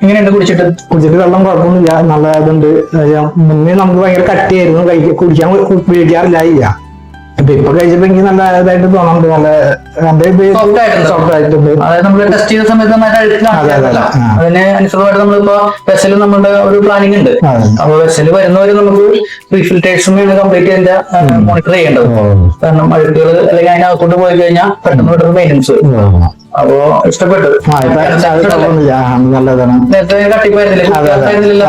എങ്ങനെയുണ്ട് കുടിച്ചിട്ട്? വെള്ളം കുഴപ്പമൊന്നുമില്ല, നല്ല ഇതുണ്ട്. മുന്നേ നമുക്ക് ഭയങ്കര കട്ടിയായിരുന്നു, കുടിക്കാൻ ഉപയോഗിക്കാറില്ല. ഇപ്പൊ കഴിച്ചപ്പോ എനിക്ക് നല്ല ഇതായിട്ട് തോന്നുന്നുണ്ട്, നല്ല സോഫ്റ്റ് ആയിട്ടുണ്ട്. അതായത് നമ്മൾ ടെസ്റ്റ് ചെയ്ത സമയത്ത് നന്നായിട്ട് അഴുക്കില്ല. അതിന് അനുസൃതമായിട്ട് നമ്മളിപ്പോ വെസല് നമ്മുടെ ഒരു പ്ലാനിങ് ഉണ്ട്. അപ്പൊ വെസല് വരുന്നവര് നമുക്ക് റീഫിൽട്രേഷൻ കംപ്ലീറ്റ് ചെയ്ത് മോണിറ്റർ ചെയ്യേണ്ടത്. കാരണം അഴുക്കുകൾ അല്ലെങ്കിൽ അതിനകത്തോട്ട് പോയി കഴിഞ്ഞാൽ പെട്ടെന്ന് മെയിൻ്റെനൻസ്. അപ്പോ ഇഷ്ടപ്പെട്ടു, നല്ലതാണ്. നേരത്തെ കട്ടിപ്പായിരുന്നില്ല,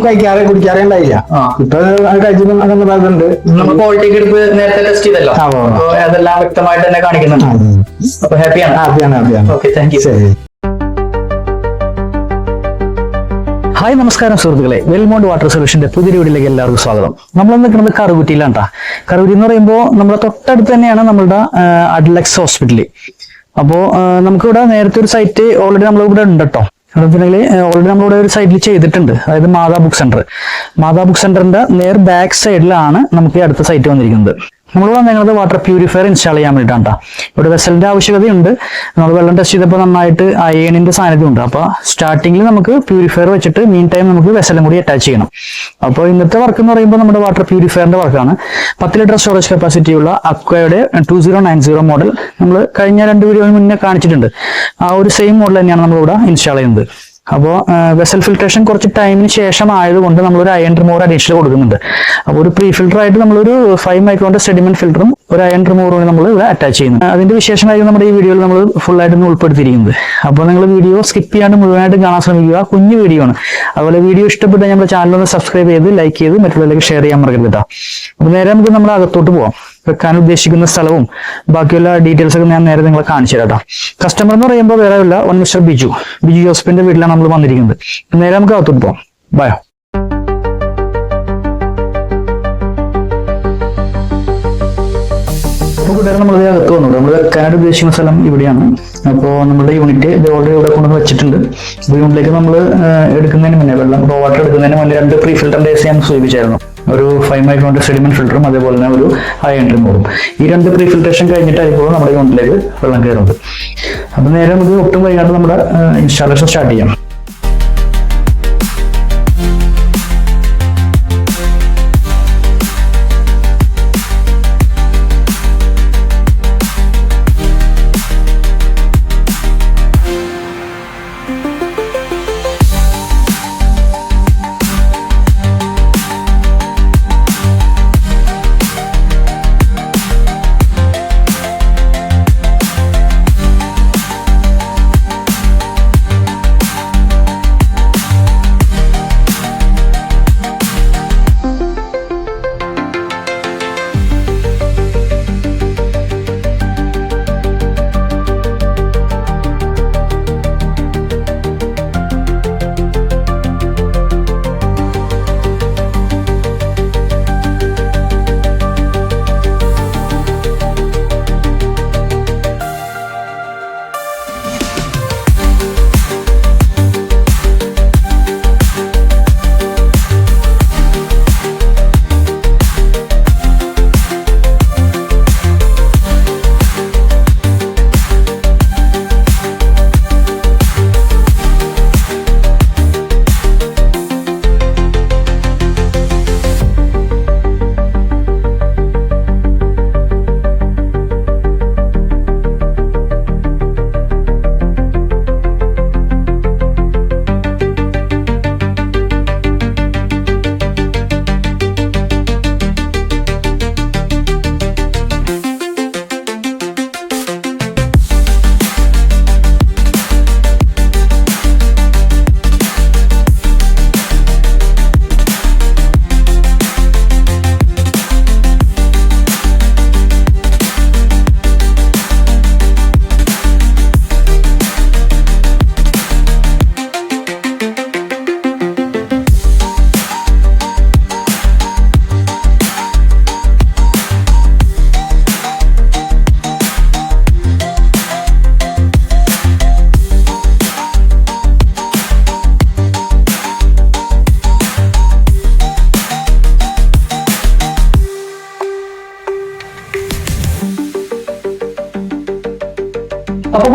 കഴിക്കാറെ കുടിക്കാറേ ഉണ്ടായില്ല. ഇപ്പൊ കഴിച്ചപ്പോ അതുണ്ട്. നമ്മൾ ക്വാളിറ്റിക്ക് എടുത്ത് നേരത്തെ ടെസ്റ്റ് ചെയ്തല്ലോ, അപ്പൊ അതെല്ലാം വ്യക്തമായിട്ട് തന്നെ കാണിക്കുന്നുണ്ട്. അപ്പൊ ഹാപ്പിയാണ്. Okay, thank you. ഹായ്, നമസ്കാരം സുഹൃത്തുക്കളെ. വെൽമോണ്ട് വാട്ടർ സൊല്യൂഷന്റെ പുതിയ വീഡിയോയിലേക്ക് എല്ലാവർക്കും സ്വാഗതം. നമ്മൾ നിൽക്കുന്നത് കറുകുറ്റിയിലാണ് കേട്ടോ. കറുകുറ്റി എന്ന് പറയുമ്പോൾ നമ്മുടെ തൊട്ടടുത്ത് തന്നെയാണ് നമ്മളുടെ അഡ്ലക്സ് ഹോസ്പിറ്റല്. അപ്പോൾ നമുക്കിവിടെ നേരത്തെ ഒരു സൈറ്റ് ഓൾറെഡി നമ്മളിവിടെ ഉണ്ട് കേട്ടോ. ഓൾറെഡി നമ്മളിവിടെ ഒരു സൈറ്റിൽ ചെയ്തിട്ടുണ്ട്, അതായത് മാതാ ബുക്ക് സെന്ററിന്റെ നേർ ബാക്ക് സൈഡിലാണ് നമുക്ക് ഈ അടുത്ത സൈറ്റ് വന്നിരിക്കുന്നത്. നമ്മൾ വന്നിരിക്കുന്നത് വാട്ടർ പ്യൂരിഫയർ ഇൻസ്റ്റാൾ ചെയ്യാൻ വേണ്ടിയിട്ടാണ് കേട്ടോ. ഇവിടെ വെസലിന്റെ ആവശ്യകതയുണ്ട്. നമ്മൾ വെള്ളം ടെസ്റ്റ് ചെയ്തപ്പോൾ നന്നായിട്ട് അയണിന്റെ സാന്നിധ്യമുണ്ട്. അപ്പോൾ സ്റ്റാർട്ടിങ്ങിൽ നമുക്ക് പ്യൂരിഫയർ വെച്ചിട്ട് മീൻ ടൈം നമുക്ക് വെസലും കൂടി അറ്റാച്ച് ചെയ്യണം. അപ്പോൾ ഇന്നത്തെ വർക്ക് എന്ന് പറയുമ്പോൾ നമ്മുടെ വാട്ടർ പ്യൂരിഫയറിന്റെ വർക്കാണ്. 10 ലിറ്റർ സ്റ്റോറേജ് കപ്പാസിറ്റി ഉള്ള അക്വയുടെ 2090 മോഡൽ നമ്മൾ കഴിഞ്ഞ 2 വീഡിയോയിൽ മുന്നേ കാണിച്ചിട്ടുണ്ട്. ആ ഒരു സെയിം മോഡൽ തന്നെയാണ് നമ്മളിവിടെ ഇൻസ്റ്റാൾ ചെയ്യുന്നത്. അപ്പോൾ വെസൽ ഫിൽട്രേഷൻ കുറച്ച് ടൈമിന് ശേഷം ആയതുകൊണ്ട് നമ്മളൊരു അയൺ റിമൂവർ അഡീഷണൽ കൊടുക്കുന്നുണ്ട്. അപ്പോൾ ഒരു പ്രീ ഫിൽട്ടർ ആയിട്ട് നമ്മളൊരു 5 മൈക്രോന്റെ സെഡിമെന്റ് ഫിൽറ്ററും ഒരു അയൺ റിമൂവറും നമ്മൾ ഇവിടെ അറ്റാച്ച് ചെയ്യുന്നു. അതിന്റെ വിശേഷമായിരിക്കും നമ്മുടെ ഈ വീഡിയോയിൽ നമ്മൾ ഫുള്ളായിട്ട് ഉൾപ്പെടുത്തിയിരിക്കുന്നത്. അപ്പോൾ നിങ്ങൾ വീഡിയോ സ്കിപ്പ് ചെയ്യാണ്ട് മുഴുവനായിട്ട് കാണാൻ ശ്രമിക്കുക. കുഞ്ഞു വീഡിയോ ആണ്. അതുപോലെ വീഡിയോ ഇഷ്ടപ്പെട്ട് നമ്മുടെ ചാനൽ ഒന്ന് സബ്സ്ക്രൈബ് ചെയ്ത് ലൈക്ക് ചെയ്ത് മറ്റുള്ളവരിലേക്ക് ഷെയർ ചെയ്യാൻ മറക്കരുത് കേട്ടോ. അപ്പോൾ നേരെ നമുക്ക് നമ്മുടെ അകത്തോട്ട് പോവാം. വെക്കാൻ ഉദ്ദേശിക്കുന്ന സ്ഥലവും ബാക്കിയുള്ള ഡീറ്റെയിൽസ് ഒക്കെ ഞാൻ നേരെ നിങ്ങളെ കാണിച്ചു തരാം കേട്ടോ. കസ്റ്റമർ എന്ന് പറയുമ്പോൾ വേറെ ഇല്ല, മിസ്റ്റർ ബിജു ജോസഫിന്റെ വീട്ടിലാണ് നമ്മൾ വന്നിരിക്കുന്നത്. നേരെ നമുക്ക് അകത്തോട്ട് പോവാം. ബൈ. കൂട്ടുകാരെ, നമ്മൾ അകത്ത് വന്നു. നമ്മൾ വെക്കാനായിട്ട് ഉദ്ദേശിക്കുന്ന സ്ഥലം ഇവിടെയാണ്. അപ്പോൾ നമ്മുടെ യൂണിറ്റ് ഇത് ഓൾറെഡി ഇവിടെ കൊണ്ടുവന്ന് വെച്ചിട്ടുണ്ട്. അപ്പോൾ യൂണിറ്റിലേക്ക് നമ്മൾ എടുക്കുന്നതിന് മുന്നേ, വെള്ളം റോ വാട്ടർ എടുക്കുന്നതിന് മുന്നേ 2 പ്രീ ഫിൽറ്ററിന്റെ AC ഞാൻ സൂചിപ്പിച്ചായിരുന്നു. ഒരു 5 മൈക്രോന്റെ സെഡിമെന്റ് ഫിൽറ്ററും അതേപോലെ തന്നെ ഒരു അയൺ റിമൂവറും. ഈ 2 പ്രീ ഫിൽട്രേഷൻ കഴിഞ്ഞിട്ടായിരിക്കും നമ്മുടെ യൂണിറ്റിലേക്ക് വെള്ളം കയറുന്നത്. അപ്പോൾ നേരെ നമുക്ക് ഒട്ടും വൈകാതെ നമ്മുടെ ഇൻസ്റ്റാളേഷൻ സ്റ്റാർട്ട് ചെയ്യാം.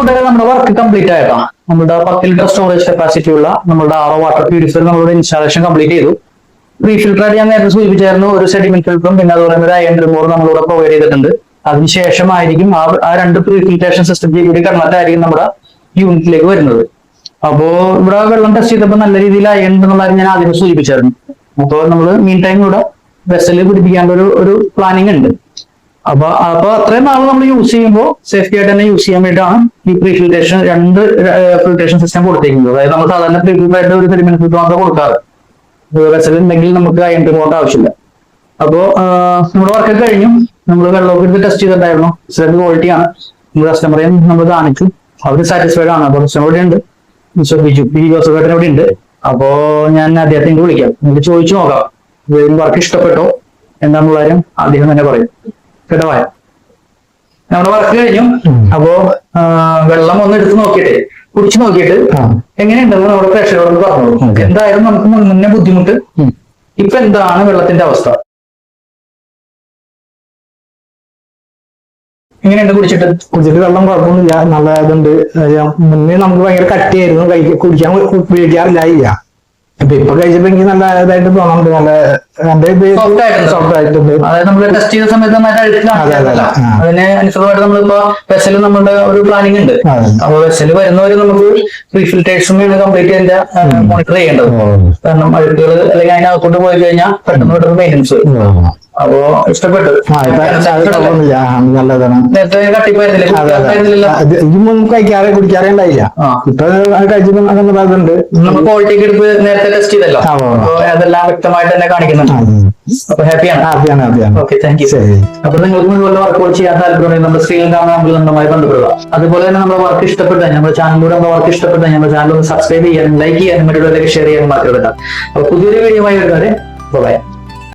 കൂട്ടുകാരെ നമ്മുടെ വർക്ക് കംപ്ലീറ്റ് ആയിട്ടാണ്. നമ്മുടെ 10 ലിറ്റർ സ്റ്റോറേജ് കപ്പാസിറ്റി ഉള്ള നമ്മുടെ RO വാട്ടർ പ്യൂരിഫയർ നമ്മളുടെ ഇൻസ്റ്റാളേഷൻ കംപ്ലീറ്റ് ചെയ്തു. പ്രീ ഫിൽറ്റർ ആയിട്ട് ഞാൻ നേരത്തെ സൂചിപ്പിച്ചായിരുന്നു, ഒരു സെഡിമെന്റ് ഫിൽറ്ററും പിന്നെ അതുപോലെ ഒരു അയൺ റിമൂവർ നമ്മളിവിടെ പ്രൊവൈഡ് ചെയ്തിട്ടുണ്ട്. അതിനുശേഷമായിരിക്കും ആ രണ്ട് പ്രീ ഫിൽട്രേഷൻ സിസ്റ്റത്തിൽ കൂടി കൺവേർട്ട് ആയിരിക്കും നമ്മുടെ യൂണിറ്റിലേക്ക് വരുന്നത്. അപ്പോ ഇവിടെ വെള്ളം ടെസ്റ്റ് ചെയ്തപ്പോൾ നല്ല രീതിയിൽ അയൺ എന്നുള്ള കാര്യം ഞാൻ ആദ്യം സൂചിപ്പിച്ചായിരുന്നു. അപ്പോൾ നമ്മൾ മീൻ ടൈം ഇവിടെ വെസല് പിടിപ്പിക്കേണ്ട ഒരു പ്ലാനിങ് ഉണ്ട്. അപ്പൊ അത്രയും നാൾ നമ്മൾ യൂസ് ചെയ്യുമ്പോൾ സേഫ്റ്റി ആയിട്ട് തന്നെ യൂസ് ചെയ്യാൻ വേണ്ടിയിട്ടാണ് ഈ പ്രീ ഫിൽട്രേഷൻ രണ്ട് ഫിൽട്രേഷൻ സിസ്റ്റം കൊടുത്തിരിക്കുന്നത്. അതായത് നമ്മൾ സാധാരണ പ്രീ ഫിൽറ്റർ ആയിട്ട് ഒരു സെഡിമെന്റ് ഫിൽറ്റർ മാത്രമേ കൊടുക്കാറ്. വെസൽ ഉണ്ടെങ്കിൽ നമുക്ക് അയൺ റിമൂവർ ആവശ്യമില്ല. അപ്പോ നമ്മുടെ വർക്കൊക്കെ കഴിഞ്ഞു. നമ്മൾ വെള്ളമൊക്കെ എടുത്ത് ടെസ്റ്റ് ചെയ്തിട്ടുണ്ടായിരുന്നു. സെഡ് ക്വാളിറ്റിയാണ്. നമ്മൾ കസ്റ്റമറെ നമ്മൾ കാണിച്ചു, അവർ സാറ്റിസ്ഫൈഡ് ആണ്. അപ്പൊ കസ്റ്റമർ ഇവിടെ ഉണ്ട്, ജോസഫേട്ടൻ ഇവിടെ ഉണ്ട്. അപ്പോ ഞാൻ അദ്ദേഹത്തിന് വിളിക്കാം, നിങ്ങൾക്ക് ചോദിച്ചു നോക്കാം വർക്ക് ഇഷ്ടപ്പെട്ടോ എന്താന്നുള്ള കാര്യം അദ്ദേഹം തന്നെ പറയും. കേട്ടവായ നമ്മുടെ വർക്ക് കഴിഞ്ഞു. അപ്പോ വെള്ളം ഒന്ന് എടുത്ത് നോക്കിയിട്ട് കുടിച്ചു നോക്കിയിട്ട് എങ്ങനെയുണ്ടെന്ന് നമ്മുടെ പ്രേക്ഷകരോട് പറഞ്ഞോളൂ. എന്തായാലും നമുക്ക് മുന്നേ ബുദ്ധിമുട്ട്, ഇപ്പൊ എന്താണ് വെള്ളത്തിന്റെ അവസ്ഥ, എങ്ങനെയുണ്ട് കുടിച്ചിട്ട് വെള്ളം കുഴപ്പമൊന്നുമില്ല, നല്ലതുണ്ട്. മുന്നേ നമുക്ക് ഭയങ്കര കട്ടിയായിരുന്നു, കുടിക്കാൻ ഉപയോഗിക്കാറില്ല. ഇപ്പൊ കഴിച്ചപ്പോ എനിക്ക് നല്ല ഇതായിട്ട് തോന്നുന്നുണ്ട്. നല്ല സോഫ്റ്റ് ആയിട്ടുണ്ട്. അതായത് നമ്മൾ ടെസ്റ്റ് ചെയ്ത സമയത്ത് അതിന് അനുസൃതമായിട്ട് നമ്മളിപ്പോ വെസല് നമ്മുടെ ഒരു പ്ലാനിങ് ഉണ്ട്. അപ്പൊ വെസല് വരുന്നവര് നമുക്ക് റീഫിൽട്രേഷൻ കംപ്ലീറ്റ് ചെയ്ത് മോണിറ്റർ ചെയ്യേണ്ടത്. കാരണം അഴുക്കുകൾ അല്ലെങ്കിൽ അതിനകത്തോട്ട് പോയി കഴിഞ്ഞാൽ പെട്ടെന്ന് മെയിൻ്റെനൻസ്. അപ്പോ ഇഷ്ടപ്പെട്ടു. നല്ലതാണ്. നേരത്തെ കട്ടിപ്പായിരുന്നില്ല, കഴിക്കാറെ കുടിക്കാറേ ഉണ്ടായില്ല. ഇപ്പൊ കഴിച്ചപ്പോ അതുണ്ട്. നമ്മൾ ക്വാളിറ്റി എടുത്ത് നേരത്തെ ടെസ്റ്റ് ചെയ്തല്ലോ, അതെല്ലാം വ്യക്തമായിട്ട് തന്നെ കാണിക്കുന്നുണ്ട്. അപ്പൊ ഹാപ്പിയാണ്. Okay, thank you. അപ്പൊ നിങ്ങൾക്ക് ഇതുപോലെ വർക്കുകൾ ചെയ്യാൻ താല്പര്യമുണ്ടെങ്കിൽ നമ്മുടെ സ്ക്രീനിൽ കാണാൻ നമ്മൾ നന്നായി ബന്ധപ്പെടുക. അതുപോലെ തന്നെ നമ്മുടെ വർക്ക് ഇഷ്ടപ്പെട്ടാൽ നമ്മുടെ ചാനലിലൂടെ നമ്മുടെ വർക്ക് ഇഷ്ടപ്പെട്ടാൽ നമ്മുടെ ചാനൽ ഒന്ന് സബ്സ്ക്രൈബ് ചെയ്യാനും ലൈക്ക് ചെയ്യാനും മറ്റുള്ളവരിലേക്ക് ഷെയർ ചെയ്യാനും മാത്രമേ. അപ്പൊ പുതിയൊരു വീഡിയോ ആയി വരുന്നത് ബൈ.